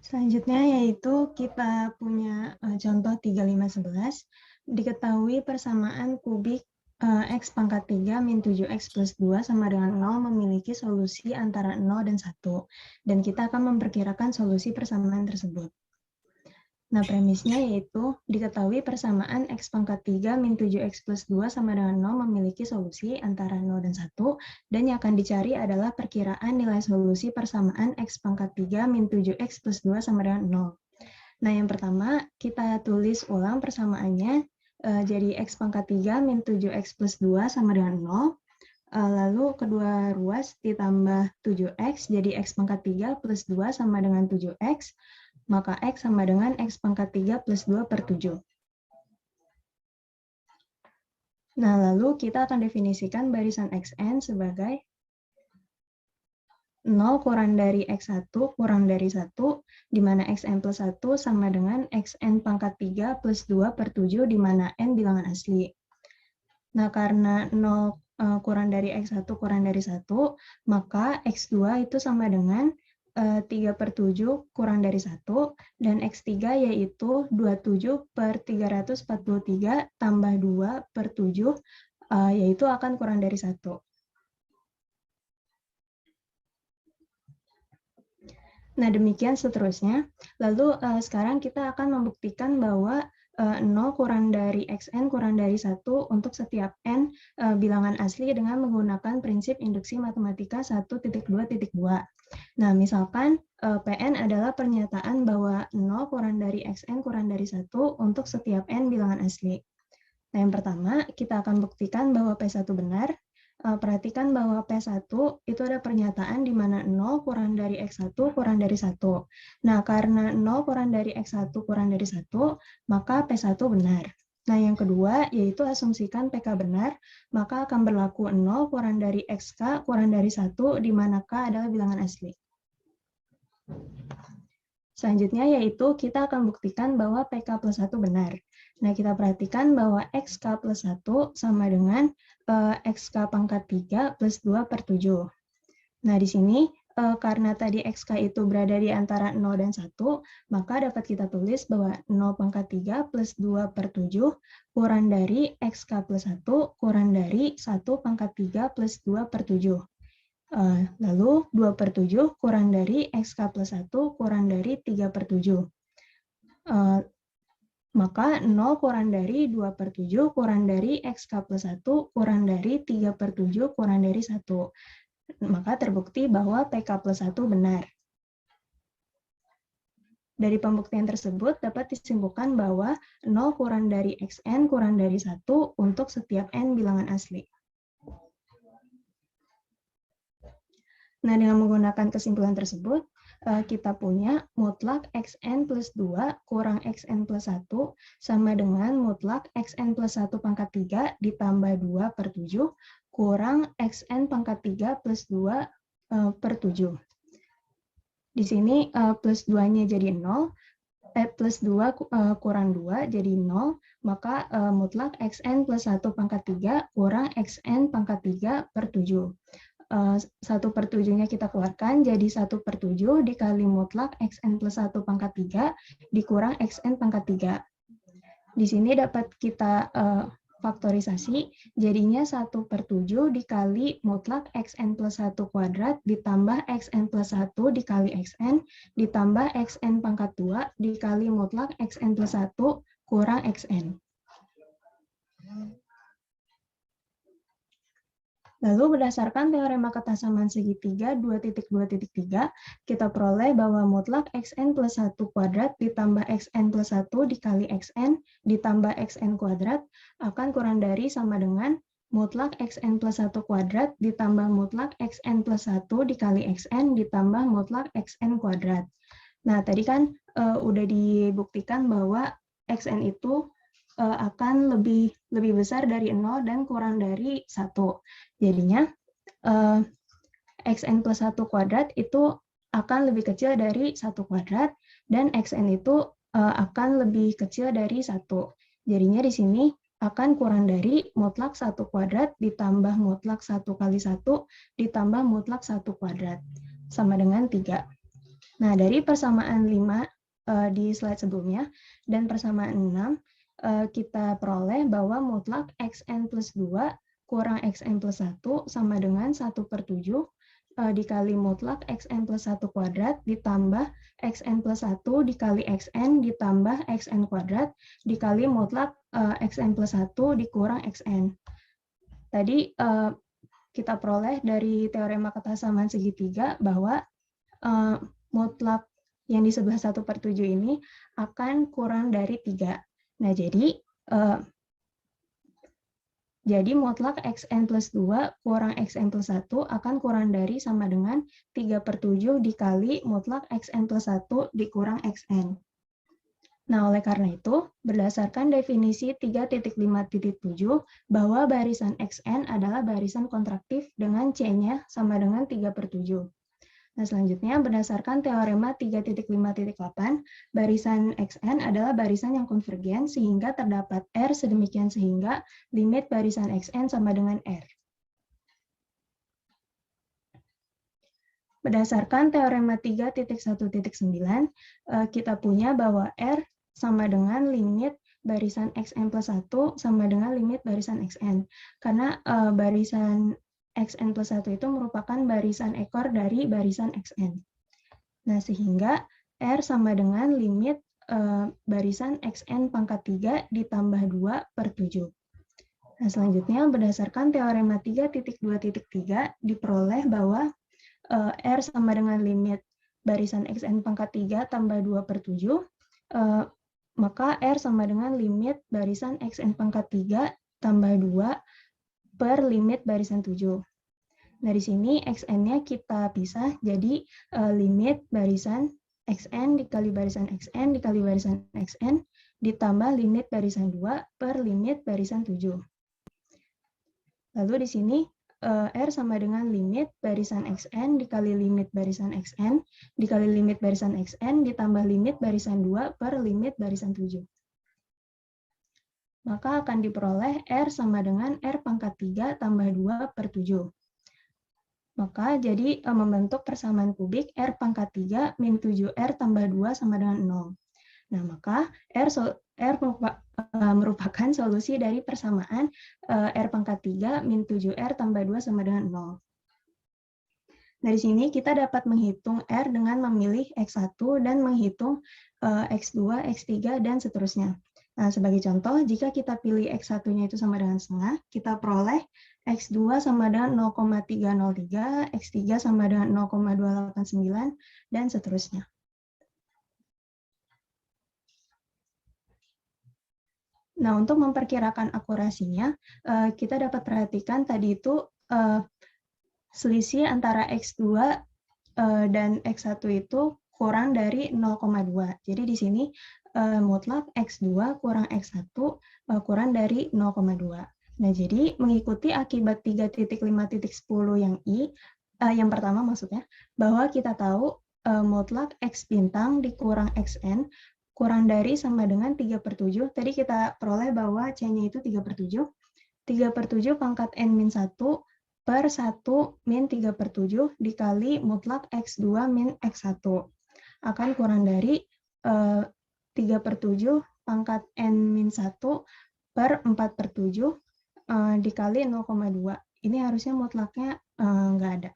Selanjutnya yaitu kita punya contoh 3, 5, 11. Diketahui persamaan kubik X pangkat 3 min 7X plus 2 sama dengan 0 memiliki solusi antara 0 dan 1. Dan kita akan memperkirakan solusi persamaan tersebut. Nah, premisnya yaitu diketahui persamaan X pangkat 3 min 7X plus 2 sama dengan 0 memiliki solusi antara 0 dan 1, dan yang akan dicari adalah perkiraan nilai solusi persamaan X pangkat 3 min 7X plus 2 sama dengan 0. Nah, yang pertama, kita tulis ulang persamaannya, jadi X pangkat 3 min 7X plus 2 sama dengan 0, lalu kedua ruas ditambah 7X, jadi X pangkat 3 plus 2 sama dengan 7X, maka X sama dengan X pangkat 3 plus 2 per 7. Nah, lalu kita akan definisikan barisan Xn sebagai 0 kurang dari X1 kurang dari 1, di mana Xn plus 1 sama dengan Xn pangkat 3 plus 2 per 7, di mana N bilangan asli. Nah, karena 0 kurang dari X1 kurang dari 1, maka X2 itu sama dengan 3 per 7 kurang dari 1, dan X3 yaitu 27 per 343 tambah 2 per 7, yaitu akan kurang dari 1. Nah, demikian seterusnya. Lalu sekarang kita akan membuktikan bahwa 0 kurang dari Xn kurang dari 1 untuk setiap N bilangan asli dengan menggunakan prinsip induksi matematika 1.2.2. Nah, misalkan Pn adalah pernyataan bahwa 0 kurang dari Xn kurang dari 1 untuk setiap N bilangan asli. Nah, yang pertama, kita akan buktikan bahwa P1 benar. Perhatikan bahwa P1 itu ada pernyataan di mana 0 kurang dari X1 kurang dari 1. Nah, karena 0 kurang dari X1 kurang dari 1, maka P1 benar. Nah, yang kedua yaitu asumsikan PK benar, maka akan berlaku 0 kurang dari XK kurang dari 1, di mana K adalah bilangan asli. Selanjutnya yaitu kita akan buktikan bahwa PK plus 1 benar. Nah, kita perhatikan bahwa XK plus 1 sama dengan XK pangkat 3 plus 2 per 7. Nah, di sini karena tadi XK itu berada di antara 0 dan 1, maka dapat kita tulis bahwa 0 pangkat 3 plus 2 per 7 kurang dari XK plus 1 kurang dari 1 pangkat 3 plus 2 per 7. Lalu 2 per 7 kurang dari XK plus 1 kurang dari 3 per 7. Maka 0 kurang dari 2 per 7 kurang dari XK plus 1 kurang dari 3 per 7 kurang dari 1. Maka terbukti bahwa PK plus 1 benar. Dari pembuktian tersebut dapat disimpulkan bahwa 0 kurang dari Xn kurang dari 1 untuk setiap N bilangan asli. Nah, dengan menggunakan kesimpulan tersebut, kita punya mutlak Xn plus 2 kurang Xn plus 1 sama dengan mutlak Xn plus 1 pangkat 3 ditambah 2 per 7 kurang Xn pangkat 3 plus 2 per 7. Di sini plus 2-nya jadi 0, plus 2 kurang 2 jadi 0, maka mutlak Xn plus 1 pangkat 3 kurang Xn pangkat 3 per 7. 1 per 7-nya kita keluarkan, jadi 1 per 7 dikali mutlak Xn plus 1 pangkat 3 dikurang Xn pangkat 3. Di sini dapat kita faktorisasi, jadinya 1 per 7 dikali mutlak Xn plus 1 kuadrat ditambah Xn plus 1 dikali Xn ditambah Xn pangkat 2 dikali mutlak Xn plus 1 kurang Xn. Lalu berdasarkan teorema ketasamaan segitiga 2.2.3, kita peroleh bahwa mutlak Xn plus 1 kuadrat ditambah Xn plus 1 dikali Xn ditambah Xn kuadrat akan kurang dari sama dengan mutlak Xn plus 1 kuadrat ditambah mutlak Xn plus 1 dikali Xn ditambah mutlak Xn kuadrat. Nah, tadi kan udah dibuktikan bahwa Xn itu akan lebih besar dari 0 dan kurang dari 1. Jadinya Xn plus 1 kuadrat itu akan lebih kecil dari 1 kuadrat, dan Xn itu akan lebih kecil dari 1. Jadinya di sini akan kurang dari mutlak 1 kuadrat ditambah mutlak 1 kali 1 ditambah mutlak 1 kuadrat, sama dengan 3. Nah, dari persamaan 5 di slide sebelumnya dan persamaan 6, kita peroleh bahwa mutlak xn plus 2 kurang xn plus 1 sama dengan 1/7 dikali mutlak xn plus 1 kuadrat ditambah xn plus 1 dikali xn ditambah xn kuadrat dikali mutlak xn plus 1 dikurang xn. Tadi kita peroleh dari teorema ketersamaan segitiga bahwa mutlak yang di sebelah 1/7 ini akan kurang dari 3. Nah, jadi mutlak xn plus 2 kurang xn plus 1 akan kurang dari sama dengan 3/7 dikali mutlak xn plus 1 dikurang xn. Nah, oleh karena itu, berdasarkan definisi 3.5.7, bahwa barisan xn adalah barisan kontraktif dengan C-nya sama dengan 3/7. Nah, selanjutnya berdasarkan teorema 3.5.8, barisan xn adalah barisan yang konvergen sehingga terdapat R sedemikian sehingga limit barisan xn sama dengan R. Berdasarkan teorema 3.1.9, kita punya bahwa R sama dengan limit barisan xn plus 1 sama dengan limit barisan xn. Karena barisan xn plus 1 itu merupakan barisan ekor dari barisan xn. Nah, sehingga R sama dengan limit barisan xn pangkat 3 ditambah 2/7. Nah, selanjutnya berdasarkan teorema 3.2.3 diperoleh bahwa R sama dengan limit barisan xn pangkat 3 tambah 2/7, maka R sama dengan limit barisan xn pangkat 3 tambah 2 per limit barisan 7. Nah, di sini xn-nya kita pisah, jadi limit barisan xn dikali barisan xn dikali barisan xn ditambah limit barisan 2 per limit barisan 7. Lalu di sini R sama dengan limit barisan xn dikali limit barisan xn dikali limit barisan xn ditambah limit barisan 2 per limit barisan 7. Maka akan diperoleh R sama dengan R pangkat 3 tambah 2/7. Maka jadi membentuk persamaan kubik R pangkat 3 min 7R tambah 2 sama dengan 0. Nah, maka R merupakan solusi dari persamaan R pangkat 3 min 7R tambah 2 sama dengan 0. Dari sini kita dapat menghitung R dengan memilih X1 dan menghitung X2, X3, dan seterusnya. Nah, sebagai contoh, jika kita pilih X1-nya itu sama dengan setengah, kita peroleh X2 sama dengan 0,303, X3 sama dengan 0,289, dan seterusnya. Nah, untuk memperkirakan akurasinya, kita dapat perhatikan tadi itu selisih antara X2 dan X1 itu kurang dari 0,2. Jadi di sini mutlak X2 kurang X1 kurang dari 0,2. Nah, jadi mengikuti akibat 3.5.10 yang yang pertama maksudnya, bahwa kita tahu mutlak X bintang dikurang Xn kurang dari sama dengan 3/7. Tadi kita peroleh bahwa C-nya itu 3/7. 3/7 pangkat N-1 per 1 min 3/7 dikali mutlak X2 min X1 akan kurang dari 3/7 pangkat N-1 per 4/7 dikali 0,2. Ini harusnya mutlaknya nggak ada.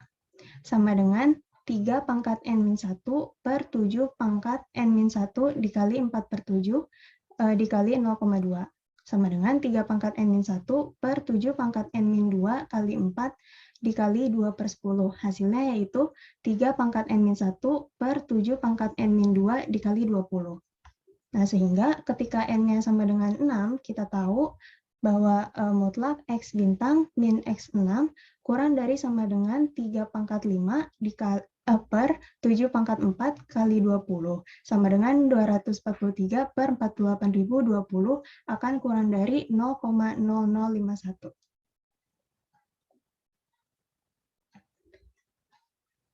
Sama dengan 3 pangkat N-1 per 7 pangkat N-1 dikali 4/7 dikali 0,2. Sama dengan 3 pangkat N-1 per 7 pangkat N-2 kali 4 dikali 2/10. Hasilnya yaitu 3 pangkat N-1 per 7 pangkat N-2 dikali 20. Nah, sehingga ketika N-nya sama dengan 6, kita tahu bahwa mutlak X bintang min X6 kurang dari sama dengan 3 pangkat 5 dikali per 7 pangkat 4 kali 20. Sama dengan 243 per 48.020 akan kurang dari 0,0051.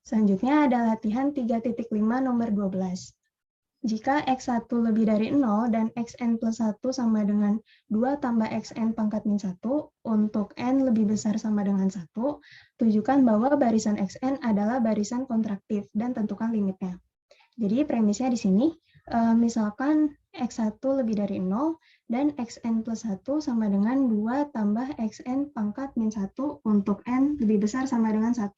Selanjutnya ada latihan 3.5 nomor 12. Jika X1 lebih dari 0 dan Xn plus 1 sama dengan 2 tambah Xn pangkat min 1, untuk N lebih besar sama dengan 1, tunjukkan bahwa barisan Xn adalah barisan kontraktif dan tentukan limitnya. Jadi premisnya di sini, misalkan X1 lebih dari 0, dan Xn plus 1 sama dengan 2 tambah Xn pangkat min 1 untuk N lebih besar sama dengan 1.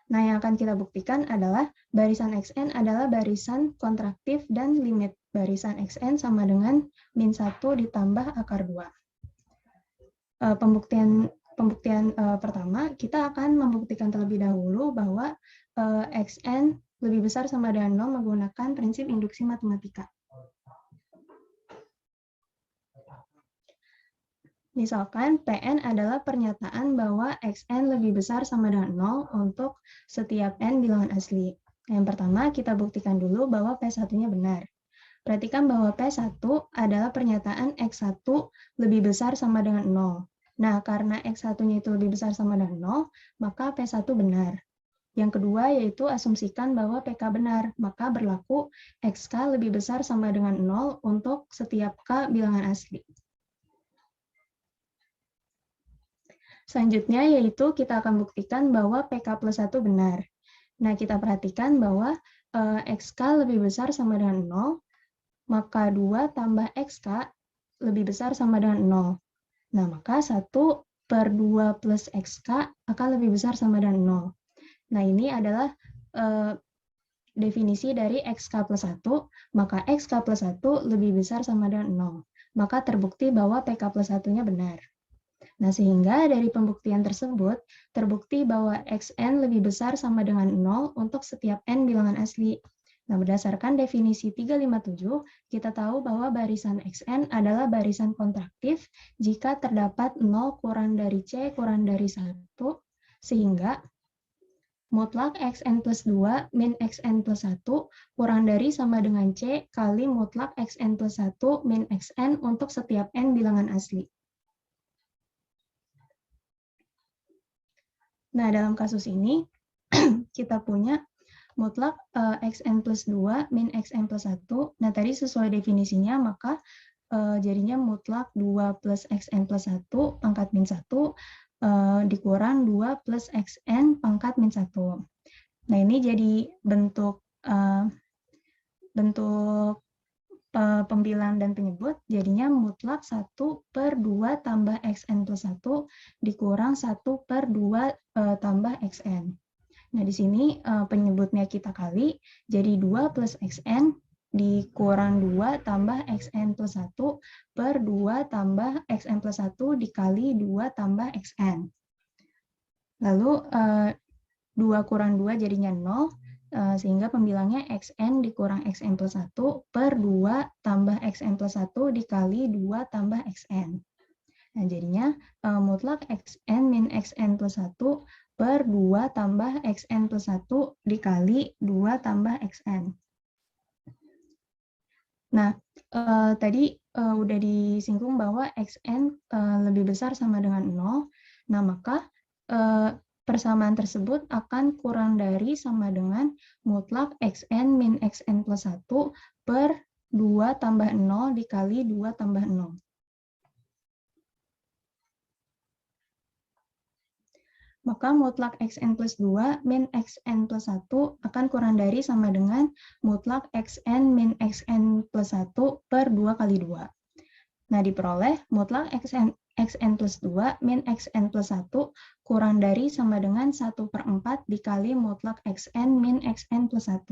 Nah, yang akan kita buktikan adalah barisan Xn adalah barisan kontraktif dan limit barisan Xn sama dengan min 1 ditambah akar 2. Pembuktian pertama, kita akan membuktikan terlebih dahulu bahwa Xn lebih besar sama dengan 0 menggunakan prinsip induksi matematika. Misalkan Pn adalah pernyataan bahwa Xn lebih besar sama dengan 0 untuk setiap N bilangan asli. Yang pertama, kita buktikan dulu bahwa P1-nya benar. Perhatikan bahwa P1 adalah pernyataan X1 lebih besar sama dengan 0. Nah, karena X1-nya itu lebih besar sama dengan 0, maka P1 benar. Yang kedua yaitu asumsikan bahwa PK benar, maka berlaku XK lebih besar sama dengan 0 untuk setiap K bilangan asli. Selanjutnya yaitu kita akan buktikan bahwa PK plus 1 benar. Nah, kita perhatikan bahwa XK lebih besar sama dengan 0, maka 2 tambah XK lebih besar sama dengan 0. Nah, maka 1 per 2 plus XK akan lebih besar sama dengan 0. Nah, ini adalah definisi dari XK plus 1, maka XK plus 1 lebih besar sama dengan 0. Maka terbukti bahwa PK plus 1-nya benar. Nah, sehingga dari pembuktian tersebut, terbukti bahwa Xn lebih besar sama dengan 0 untuk setiap N bilangan asli. Nah, berdasarkan definisi 357, kita tahu bahwa barisan Xn adalah barisan kontraktif jika terdapat 0 kurang dari C kurang dari 1, sehingga mutlak Xn plus 2 min Xn plus 1 kurang dari sama dengan C kali mutlak Xn plus 1 min Xn untuk setiap N bilangan asli. Nah, dalam kasus ini, kita punya mutlak Xn plus 2 min Xn plus 1. Nah, tadi sesuai definisinya, maka jadinya mutlak 2 plus Xn plus 1 pangkat min 1 dikurang 2 plus Xn pangkat min 1. Nah, ini jadi bentuk pembilang dan penyebut, jadinya mutlak 1 per 2 tambah Xn plus 1 dikurang 1 per 2 tambah Xn. Nah, di sini penyebutnya kita kali, jadi 2 plus Xn dikurang 2 tambah Xn plus 1 per 2 tambah Xn plus 1 dikali 2 tambah Xn. Lalu 2 kurang 2 jadinya 0, sehingga pembilangnya Xn dikurang Xn plus 1 per 2 tambah Xn plus 1 dikali 2 tambah Xn. Nah, jadinya mutlak Xn min Xn plus 1 per 2 tambah Xn plus 1 dikali 2 tambah Xn. Nah, tadi udah disinggung bahwa Xn lebih besar sama dengan 0. Nah, maka persamaan tersebut akan kurang dari sama dengan mutlak Xn min Xn plus 1 per 2 tambah 0 dikali 2 tambah 0. Maka mutlak Xn plus 2 min Xn plus 1 akan kurang dari sama dengan mutlak Xn min Xn plus 1 per 2 kali 2. Nah, diperoleh mutlak Xn plus 2 min Xn plus 1 kurang dari sama dengan 1 per 4 dikali mutlak Xn min Xn plus 1.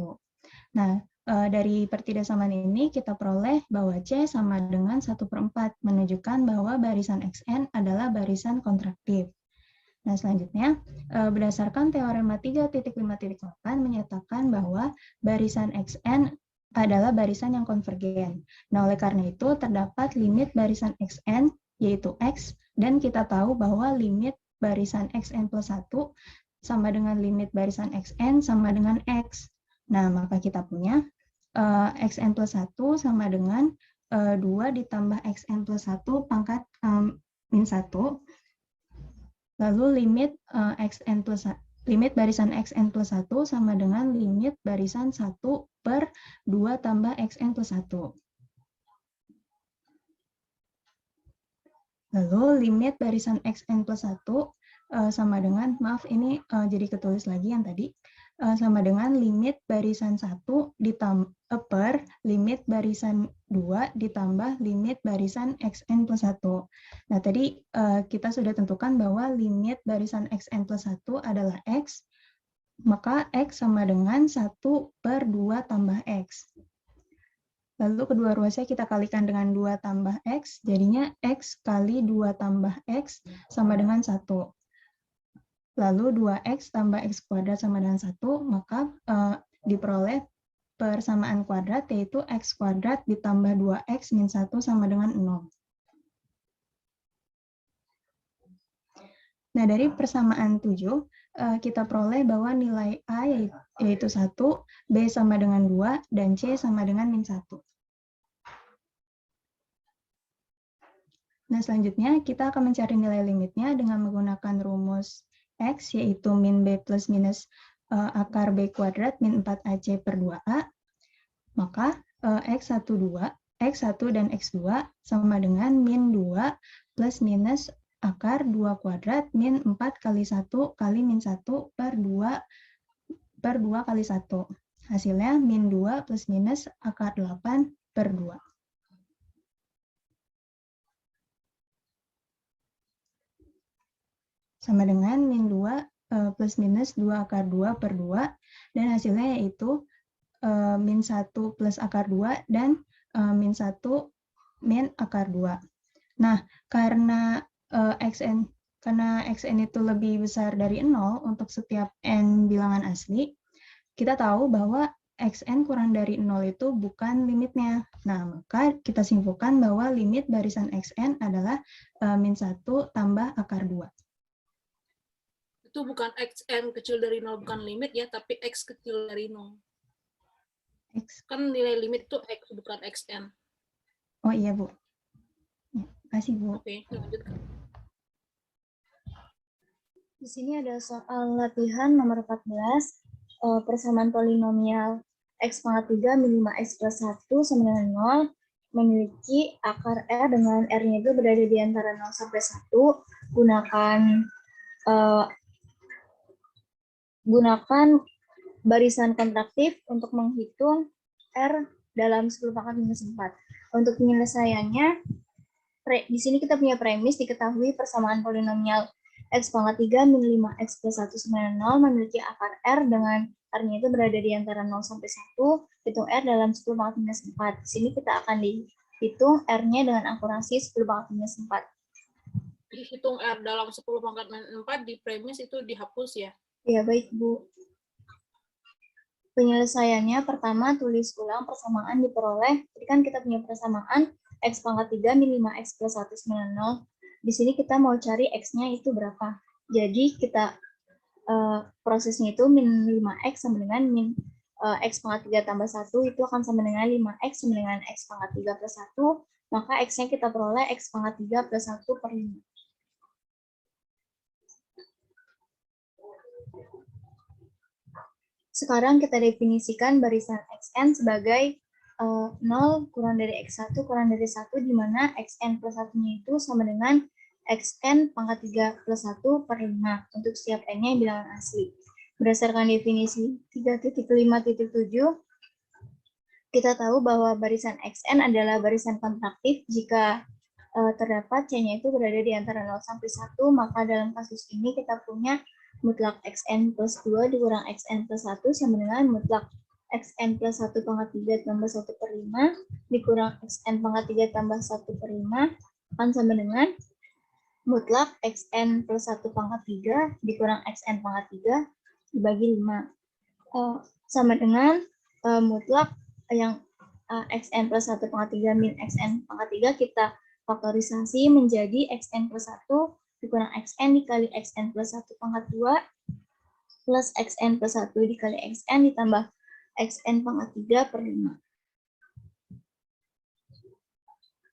Nah, dari pertidaksamaan ini kita peroleh bahwa C sama dengan 1 per 4, menunjukkan bahwa barisan Xn adalah barisan kontraktif. Nah, selanjutnya, berdasarkan teorema 3.5.8 menyatakan bahwa barisan Xn adalah barisan yang konvergen. Nah, oleh karena itu terdapat limit barisan Xn, yaitu X, dan kita tahu bahwa limit barisan Xn plus 1 sama dengan limit barisan Xn sama dengan X. Nah, maka kita punya Xn plus 1 sama dengan 2 ditambah Xn plus 1 pangkat min 1. Lalu limit barisan Xn plus 1 sama dengan limit barisan 1 per 2 tambah Xn plus 1. Lalu limit barisan Xn plus 1 sama dengan, maaf ini jadi ketulis lagi yang tadi, sama dengan limit barisan 1 per limit barisan 2 ditambah limit barisan xn plus 1. Nah, tadi kita sudah tentukan bahwa limit barisan xn plus 1 adalah x, maka x sama dengan 1 per 2 tambah x. Lalu kedua ruasnya kita kalikan dengan 2 tambah x, jadinya x kali 2 tambah x sama dengan 1. Lalu 2x tambah x kuadrat sama dengan 1, maka diperoleh persamaan kuadrat, yaitu x kuadrat ditambah 2x min 1 sama dengan 0. Nah, dari persamaan 7, kita peroleh bahwa nilai A yaitu 1, B sama dengan 2, dan C sama dengan min 1. Nah, selanjutnya kita akan mencari nilai limitnya dengan menggunakan rumus X, yaitu min B plus minus akar B kuadrat min 4AC per 2A. Maka X1 dan X2 sama dengan min 2 plus minus akar 2 kuadrat min 4 kali 1 kali min 1 per 2 kali 1. Hasilnya min 2 plus minus akar 8 per 2. Sama dengan min 2 plus minus 2 akar 2 per 2, dan hasilnya yaitu min 1 plus akar 2 dan min 1 min akar 2. Nah, karena xn itu lebih besar dari 0 untuk setiap n bilangan asli, kita tahu bahwa xn kurang dari 0 itu bukan limitnya. Nah, maka kita simpulkan bahwa limit barisan xn adalah min 1 tambah akar 2. Itu bukan xn kecil dari 0, bukan limit ya, tapi x kecil dari 0. Kan nilai limit itu x, bukan xn. Oh iya, Bu. Ya, kasih, Bu. Oke, lanjutkan. Di sini ada soal latihan nomor 14, persamaan polinomial x pangkat 3 min 5x plus 1 sama dengan 0, memiliki akar R dengan R-nya itu berada di antara 0 sampai 1, gunakan barisan kontraktif untuk menghitung R dalam 10 pangkat minus 4. Untuk penyelesaiannya, di sini kita punya premis diketahui persamaan polinomial x pangkat 3 min 5x plus 1 sama dengan 0 memiliki akar R dengan R-nya itu berada di antara 0 sampai 1, hitung R dalam 10 pangkat minus 4. Di sini kita akan dihitung R-nya dengan akurasi 10 pangkat minus 4. Hitung R dalam 10 pangkat minus 4 di premis itu dihapus ya? Ya, baik, Bu. Penyelesaiannya, pertama tulis ulang persamaan diperoleh. Jadi kan kita punya persamaan x pangkat 3 min 5x plus 1 sama dengan 0. Di sini kita mau cari x-nya itu berapa. Jadi kita prosesnya itu min 5x sama dengan min x pangkat 3 tambah 1 itu akan sama dengan 5x sama dengan x pangkat 3 plus 1. Maka x-nya kita peroleh x pangkat 3 plus 1 per 5. Sekarang kita definisikan barisan xn sebagai 0 kurang dari x1 kurang dari 1, di mana xn plus 1-nya itu sama dengan xn pangkat 3 plus 1 per 5 untuk setiap n-nya bilangan asli. Berdasarkan definisi 3.5.7, kita tahu bahwa barisan xn adalah barisan kontraktif jika terdapat c-nya itu berada di antara 0 sampai 1, maka dalam kasus ini kita punya mutlak xn plus 2 dikurang xn plus 1 sama dengan mutlak xn plus 1 pangkat 3 tambah 1 per 5 dikurang xn pangkat 3 tambah 1 per 5 akan sama dengan mutlak xn plus 1 pangkat 3 dikurang xn pangkat 3 dibagi 5. Sama dengan mutlak yang xn plus 1 pangkat 3 min xn pangkat 3 kita faktorisasi menjadi xn plus 1 dikurang xn dikali xn plus 1 pangkat 2 plus xn plus 1 dikali xn ditambah xn pangkat 3 per 5.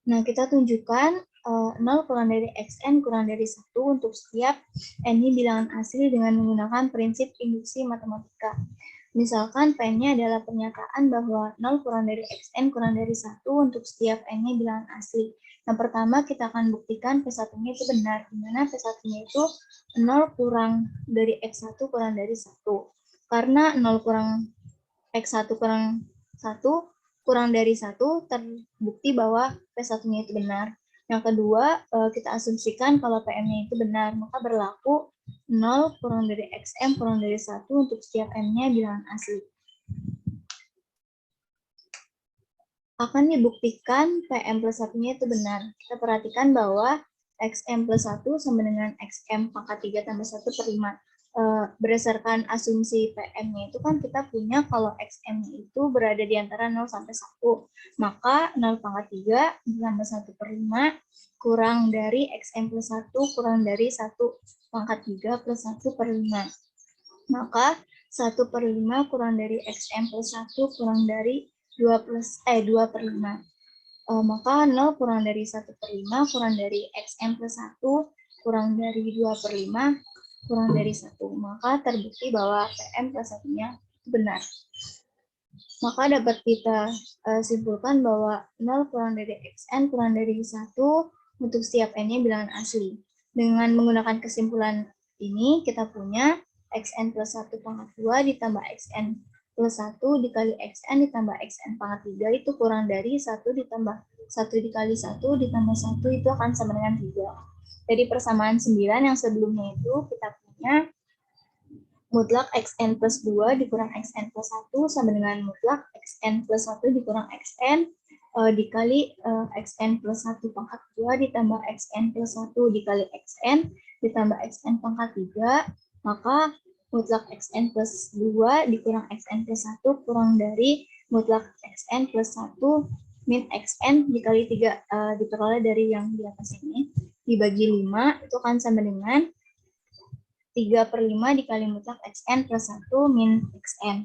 Nah, kita tunjukkan 0 kurang dari xn kurang dari 1 untuk setiap n-nya bilangan asli dengan menggunakan prinsip induksi matematika. Misalkan P-nya adalah pernyataan bahwa 0 kurang dari xn kurang dari 1 untuk setiap n-nya bilangan asli. Yang pertama kita akan buktikan P1-nya itu benar, di mana P1-nya itu 0 kurang dari X1 kurang dari 1. karena 0 kurang X1 kurang 1 kurang dari 1 terbukti bahwa P1-nya itu benar. Yang kedua, kita asumsikan kalau PM-nya itu benar, maka berlaku 0 kurang dari XM kurang dari 1 untuk setiap M-nya bilangan asli. Akan dibuktikan PM plus 1-nya itu benar. Kita perhatikan bahwa XM plus 1 sama dengan XM pangkat 3 tambah 1 per 5. Berdasarkan asumsi PM-nya itu kan kita punya kalau XM-nya itu berada di antara 0 sampai 1. Maka 0 pangkat 3 ditambah 1 per 5 kurang dari XM plus 1 kurang dari 1 pangkat 3 plus 1 per 5. Maka 1 per 5 kurang dari XM plus 1 kurang dari 2 per 5. Maka 0 kurang dari 1 per 5 kurang dari XM plus 1 kurang dari 2 per 5 kurang dari 1. Maka terbukti bahwa PM plus 1-nya benar. Maka dapat kita simpulkan bahwa 0 kurang dari XN kurang dari 1 untuk setiap N-nya bilangan asli. Dengan menggunakan kesimpulan ini, kita punya XN plus 1 pangkat 2 ditambah XN plus 1 dikali XN ditambah XN pangkat 3 itu kurang dari 1 ditambah 1 dikali 1 ditambah 1 itu akan sama dengan 3. Jadi persamaan 9 yang sebelumnya itu kita punya mutlak XN plus 2 dikurang XN plus 1 sama dengan mutlak XN plus 1 dikurang XN dikali XN plus 1 pangkat 2 ditambah XN plus 1 dikali XN ditambah XN pangkat 3, maka mutlak XN plus 2 dikurang XN plus 1 kurang dari mutlak XN plus 1 min XN dikali 3 diperoleh dari yang di atas ini. Dibagi 5 itu akan sama dengan 3 per 5 dikali mutlak XN plus 1 min XN.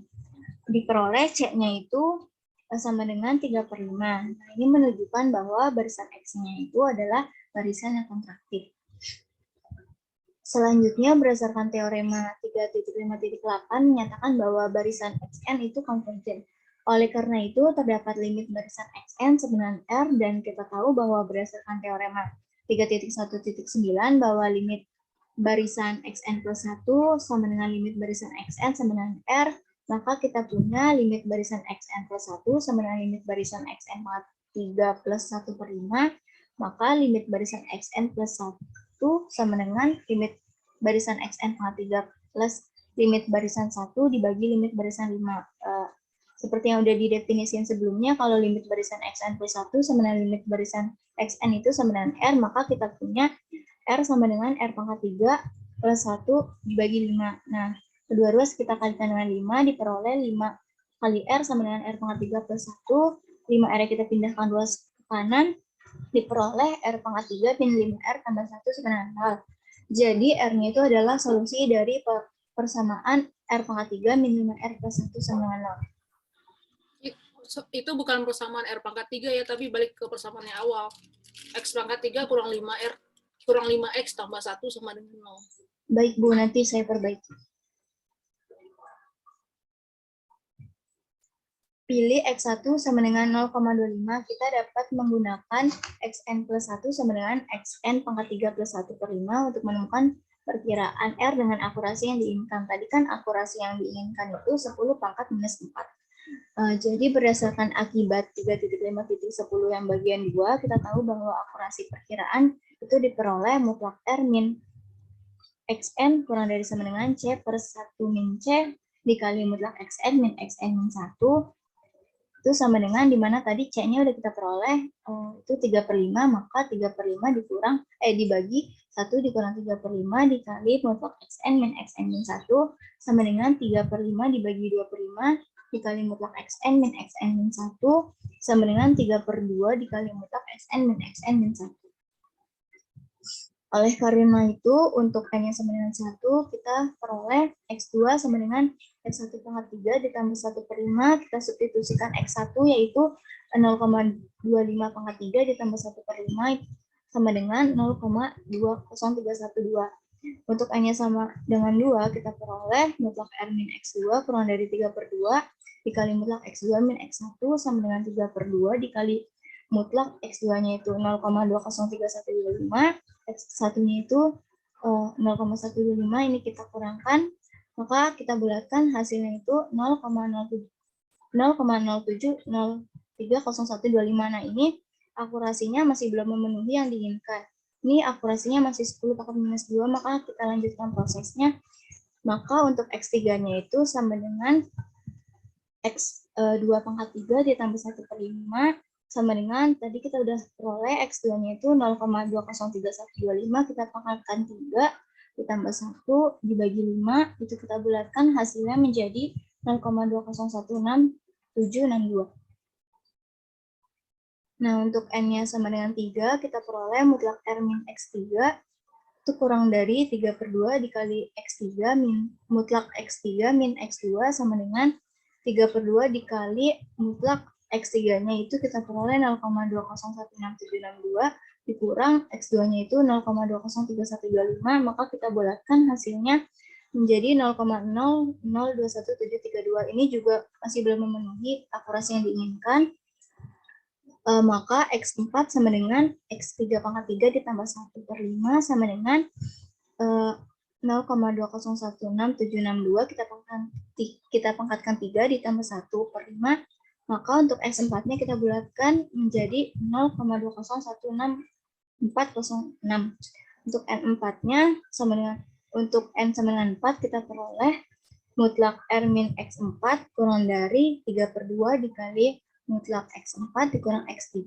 Diperoleh C-nya itu sama dengan 3 per 5. Nah, ini menunjukkan bahwa barisan X-nya itu adalah barisan yang kontraktif. Selanjutnya, berdasarkan teorema 3.5.8 menyatakan bahwa barisan XN itu konvergen. Oleh karena itu, terdapat limit barisan XN sama dengan R, dan kita tahu bahwa berdasarkan teorema 3.1.9 bahwa limit barisan XN plus 1 sama dengan limit barisan XN sama dengan R, maka kita punya limit barisan XN plus 1 sama dengan limit barisan XN pangkat 3 plus 1 per 5, maka limit barisan XN plus 1 sama dengan limit barisan XN pangkat 3 plus limit barisan 1 dibagi limit barisan 5. Seperti yang udah didefinisikan sebelumnya, kalau limit barisan XN plus 1 sama dengan limit barisan XN itu sama dengan R, maka kita punya R sama dengan R pangkat 3 plus 1 dibagi 5. Nah, kedua ruas kita kalikan dengan 5, diperoleh 5 kali R sama dengan R pangkat 3 plus 1. 5R kita pindahkan ruas ke kanan, diperoleh R pangkat 3 min 5R tambah 1 sama dengan 0. Jadi R-nya itu adalah solusi dari persamaan R pangkat 3 min 5R plus 1 sama dengan 0. Itu bukan persamaan R pangkat 3 ya, tapi balik ke persamaan yang awal. X pangkat 3 kurang 5R kurang 5X tambah 1 sama dengan 0. Baik Bu, nanti saya perbaiki. Pilih X1 sama dengan 0,25, kita dapat menggunakan XN plus 1 sama dengan XN pangkat 3 plus 1 per 5 untuk menemukan perkiraan R dengan akurasi yang diinginkan. Tadi kan akurasi yang diinginkan itu 10 pangkat minus 4. Jadi berdasarkan akibat 3.5.10 yang bagian 2, kita tahu bahwa akurasi perkiraan itu diperoleh mutlak R min XN kurang dari sama dengan C per 1 min C dikali mutlak XN min XN min 1 itu sama dengan dimana tadi C-nya udah kita peroleh itu 3 per 5, maka 3 per 5 dikurang dibagi 1 dikurang 3 per 5 dikali mutlak XN min XN min 1 sama dengan 3 per 5 dibagi 2 per 5 dikali mutlak XN min XN min 1 sama dengan 3 per 2 dikali mutlak XN min XN min 1. Oleh karena itu, untuk N yang sama dengan 1, kita peroleh X2 sama dengan X1 pangkat 3 ditambah 1 per 5, kita substitusikan X1 yaitu 0,25 pangkat 3 ditambah 1 per 5 sama dengan 0,20312. Untuk N-nya sama dengan 2, kita peroleh mutlak R min X2 kurang dari 3 per 2 dikali mutlak X2 min X1 sama dengan 3 per 2 dikali mutlak X2-nya itu 0,20312, X1-nya itu 0,125, ini kita kurangkan Maka kita bulatkan hasilnya itu 0,07030125. Nah, ini akurasinya masih belum memenuhi yang diinginkan. Ini akurasinya masih 10 pangkat minus 2, maka kita lanjutkan prosesnya. Maka untuk X3-nya itu sama dengan X2 pangkat 3 ditambah 1/5 sama dengan tadi kita udah peroleh X2-nya itu 0,203125, kita pangkatkan 3 ditambah 1 dibagi 5, itu kita bulatkan hasilnya menjadi 0,2016762. Nah, untuk N-nya sama dengan 3, kita peroleh mutlak R min X3 itu kurang dari 3/2 dikali X3 min mutlak X3 min X2 sama dengan 3/2 dikali mutlak X3-nya itu kita peroleh 0,201662 dikurang X2-nya itu 0,203125, maka kita bulatkan hasilnya menjadi 0,0021732. Ini juga masih belum memenuhi akurasi yang diinginkan. Maka X4 sama dengan X3 pangkat 3 ditambah 1/5 sama dengan 0,2016762, kita pangkatkan 3 ditambah 1/5, maka untuk X4-nya kita bulatkan menjadi 0,2016406. Untuk N4-nya sama dengan untuk N sama dengan 4 kita peroleh mutlak R min X4 kurang dari 3/2 dikali mutlak X4 dikurang X3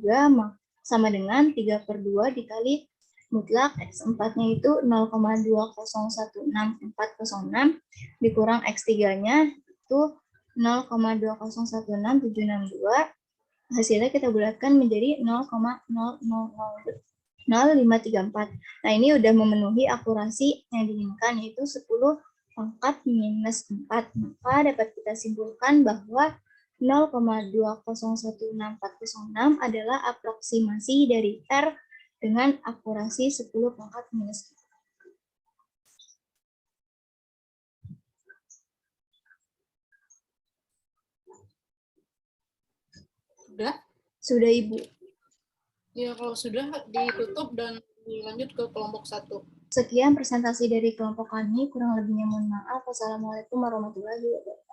sama dengan 3/2 dikali mutlak X4-nya itu 0,2016406 dikurang X3-nya itu 0,2016762. Hasilnya kita bulatkan menjadi 0,000534. Nah, ini udah memenuhi akurasi yang diinginkan, yaitu 10 pangkat minus 4. Maka dapat kita simpulkan bahwa 0,201406 adalah aproksimasi dari R dengan akurasi 10 pangkat minus 4. Sudah? Sudah, Ibu. Ya, kalau sudah ditutup dan dilanjut ke kelompok 1. Sekian presentasi dari kelompok kami, kurang lebihnya mohon maaf. Wassalamualaikum warahmatullahi wabarakatuh.